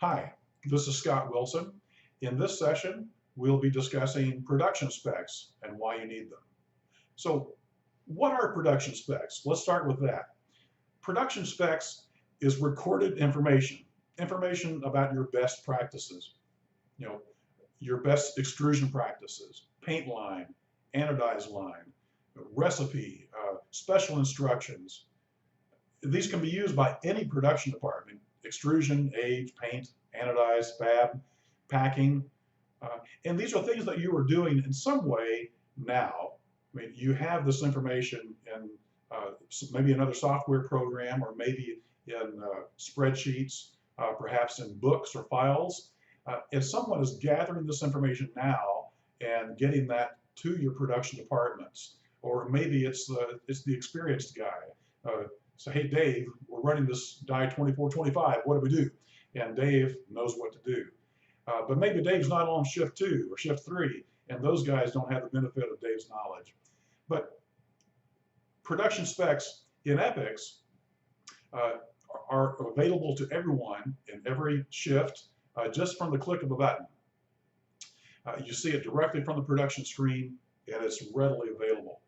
Hi, this is Scott Wilson. In this session, we'll be discussing production specs and why you need them. So, what are production specs? Let's start with that. Production specs is recorded information about your best practices, you know, your best extrusion practices, paint line, anodize line, recipe, special instructions. These can be used by any production department: extrusion, age, paint, anodize, fab, packing. And these are things that you are doing in some way now. I mean, you have this information in maybe another software program, or maybe in spreadsheets, perhaps in books or files. If someone is gathering this information now and getting that to your production departments, or maybe it's the experienced guy. So, hey, Dave, we're running this die 2425. What do we do? And Dave knows what to do. But maybe Dave's not on shift 2 or shift 3, and those guys don't have the benefit of Dave's knowledge. But production specs in EPICS are available to everyone in every shift just from the click of a button. You see it directly from the production screen, and it's readily available.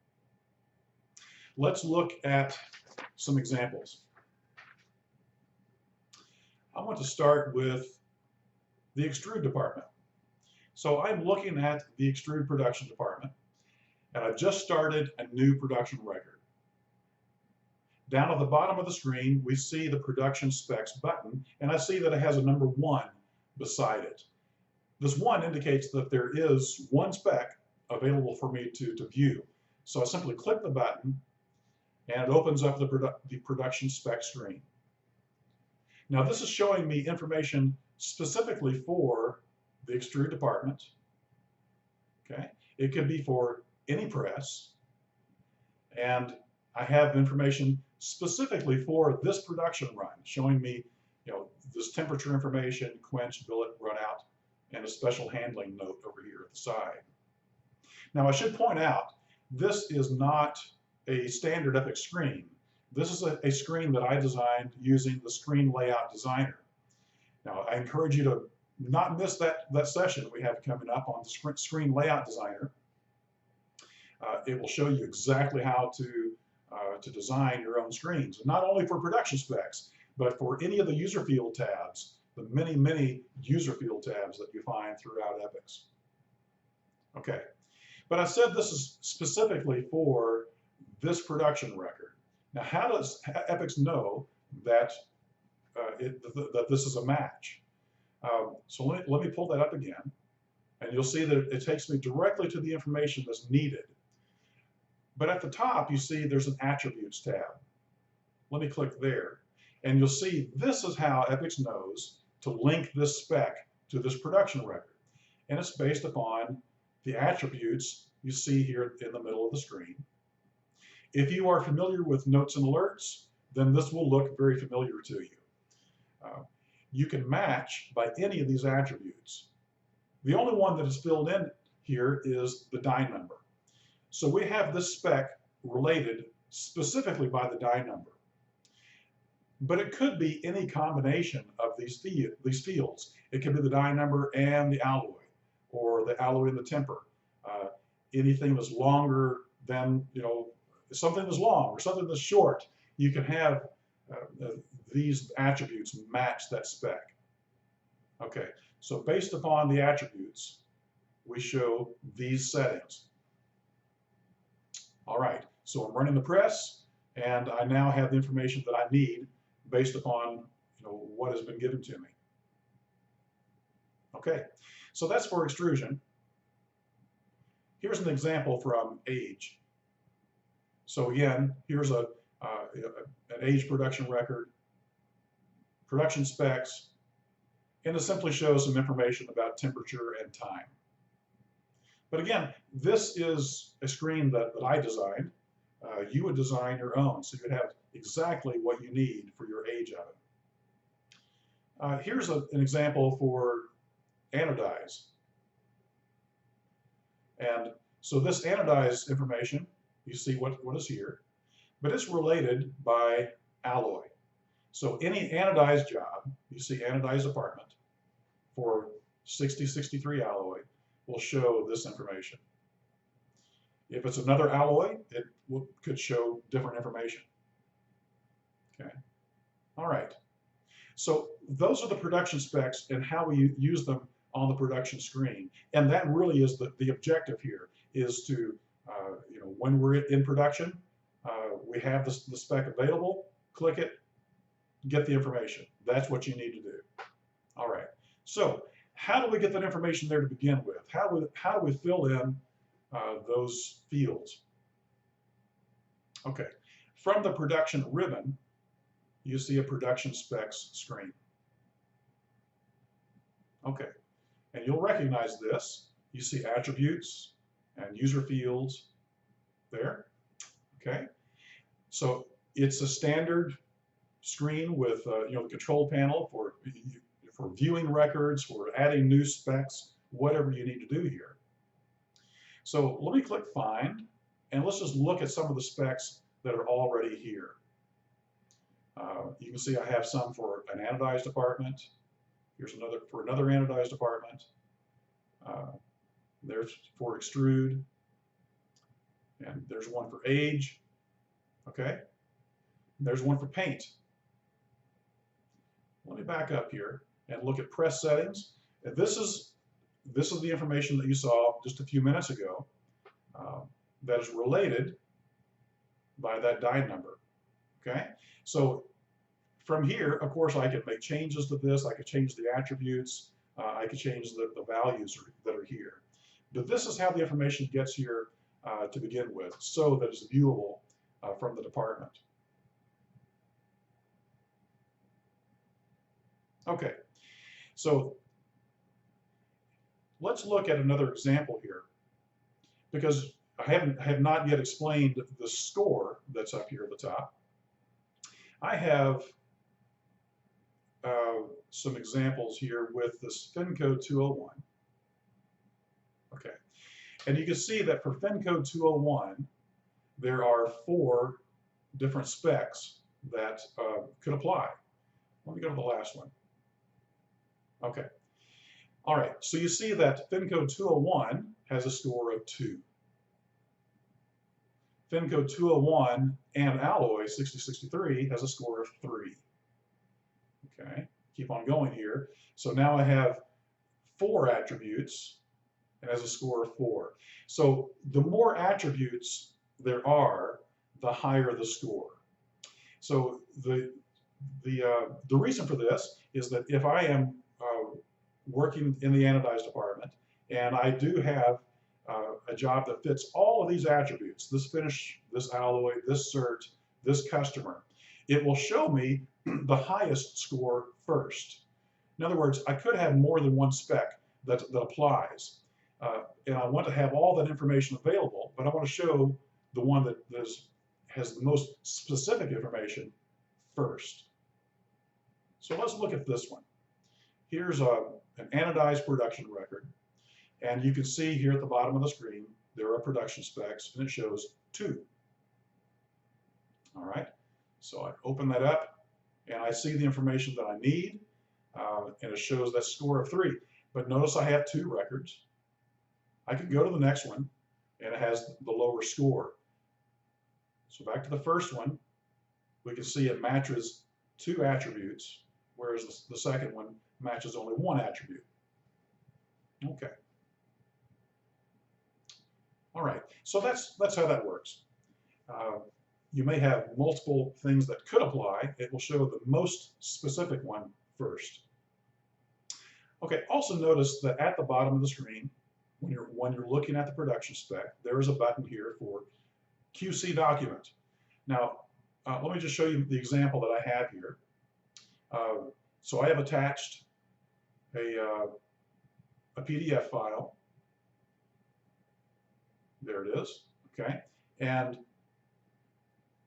Let's look at some examples. I want to start with the extrude department. So I'm looking at the extrude production department, and I've just started a new production record. Down at the bottom of the screen, we see the production specs button, and I see that it has a number 1 beside it. This 1 indicates that there is one spec available for me to view. So I simply click the button, and it opens up the production spec screen. Now this is showing me information specifically for the extrude department. Okay, it could be for any press, and I have information specifically for this production run, showing me, this temperature information, quench, billet, run out, and a special handling note over here at the side. Now I should point out, this is not a standard EPICS screen. This is a screen that I designed using the Screen Layout Designer. Now, I encourage you to not miss that session we have coming up on the Screen Layout Designer. It will show you exactly how to design your own screens, not only for production specs, but for any of the user field tabs, the many, many user field tabs that you find throughout EPICS. Okay, but I said this is specifically for this production record. Now, how does EPICS know that that this is a match? So let me pull that up again, and you'll see that it takes me directly to the information that's needed. But at the top, you see there's an Attributes tab. Let me click there, and you'll see this is how EPICS knows to link this spec to this production record. And it's based upon the attributes you see here in the middle of the screen. If you are familiar with notes and alerts, then this will look very familiar to you. You can match by any of these attributes. The only one that is filled in here is the die number. So we have this spec related specifically by the die number. But it could be any combination of these fields. It could be the die number and the alloy, or the alloy and the temper. Anything that's longer than, something that's long or something that's short, you can have these attributes match that spec. Okay, so based upon the attributes, we show these settings. All right, so I'm running the press, and I now have the information that I need based upon what has been given to me. Okay, so that's for extrusion. Here's an example from age. So again, here's an age production record, production specs, and it simply shows some information about temperature and time. But again, this is a screen that I designed. You would design your own, so you would have exactly what you need for your age oven. Here's an example for anodize. And so this anodize information, you see what is here, but it's related by alloy. So any anodized job, you see anodized apartment, for 6063 alloy will show this information. If it's another alloy, it could show different information. Okay. All right. So those are the production specs and how we use them on the production screen. And that really is the objective here, is to, when we're in production, we have the spec available, click it, get the information. That's what you need to do. All right. So how do we get that information there to begin with? How do we fill in those fields? Okay. From the production ribbon, you see a production specs screen. Okay. And you'll recognize this. You see attributes and user fields there. Okay. So it's a standard screen with the control panel for viewing records, for adding new specs, whatever you need to do here. So let me click Find, and let's just look at some of the specs that are already here. You can see I have some for an anodized apartment. Here's another for another anodized apartment. There's for extrude, and there's one for age. Okay, there's one for paint. Let me back up here and look at press settings. And this is the information that you saw just a few minutes ago that is related by that die number. Okay, so from here, of course, I could make changes to this. I could change the attributes. I could change the values that are here. But this is how the information gets here to begin with, so that it's viewable from the department. Okay, so let's look at another example here, because I have not yet explained the score that's up here at the top. I have some examples here with this FinCode 201. Okay, and you can see that for FinCode 201, there are 4 different specs that could apply. Let me go to the last one. Okay. All right. So you see that FinCode 201 has a score of 2. FinCode 201 and alloy 6063 has a score of 3. Okay. Keep on going here. So now I have 4 attributes and has a score of 4. So the more attributes there are, the higher the score. So the reason for this is that if I am working in the anodized department and I do have a job that fits all of these attributes, this finish, this alloy, this cert, this customer, it will show me the highest score first. In other words, I could have more than one spec that applies, and I want to have all that information available, but I want to show the one that has the most specific information first. So let's look at this one. Here's an anodized production record, and you can see here at the bottom of the screen there are production specs, and it shows 2. All right, so I open that up and I see the information that I need, and it shows that score of 3. But notice I have 2 records. I can go to the next one and it has the lower score. So back to the first one, we can see it matches 2 attributes, whereas the second one matches only 1 attribute. Okay. All right, so that's how that works. You may have multiple things that could apply. It will show the most specific one first. Okay, also notice that at the bottom of the screen, when you're looking at the production spec, there is a button here for QC document. Now, let me just show you the example that I have here. So I have attached a PDF file. There it is. Okay, and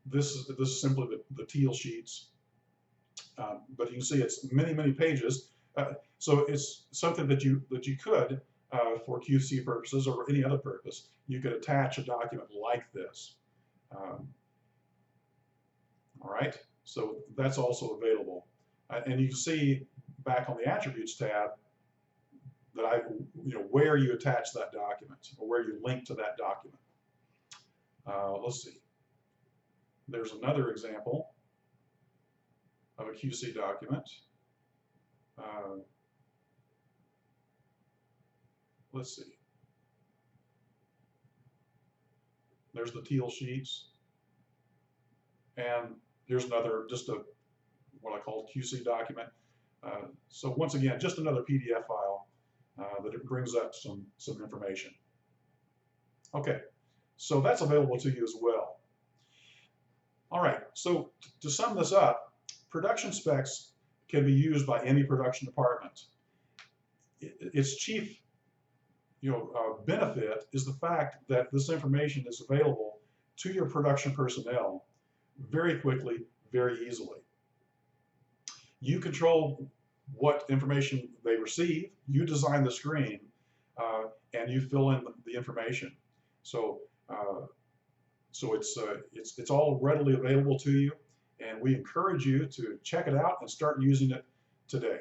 this is simply the teal sheets, but you can see it's many pages. So it's something that you could, for QC purposes or any other purpose, you could attach a document like this. All right, so that's also available. And you can see back on the Attributes tab where you attach that document or where you link to that document. Let's see. There's another example of a QC document. Let's see. There's the teal sheets. And here's another, just what I call QC document. So once again, just another PDF file that it brings up some information. Okay, so that's available to you as well. All right, so to sum this up, production specs can be used by any production department. Its chief benefit is the fact that this information is available to your production personnel very quickly, very easily. You control what information they receive, you design the screen, and you fill in the information. So it's all readily available to you, and we encourage you to check it out and start using it today.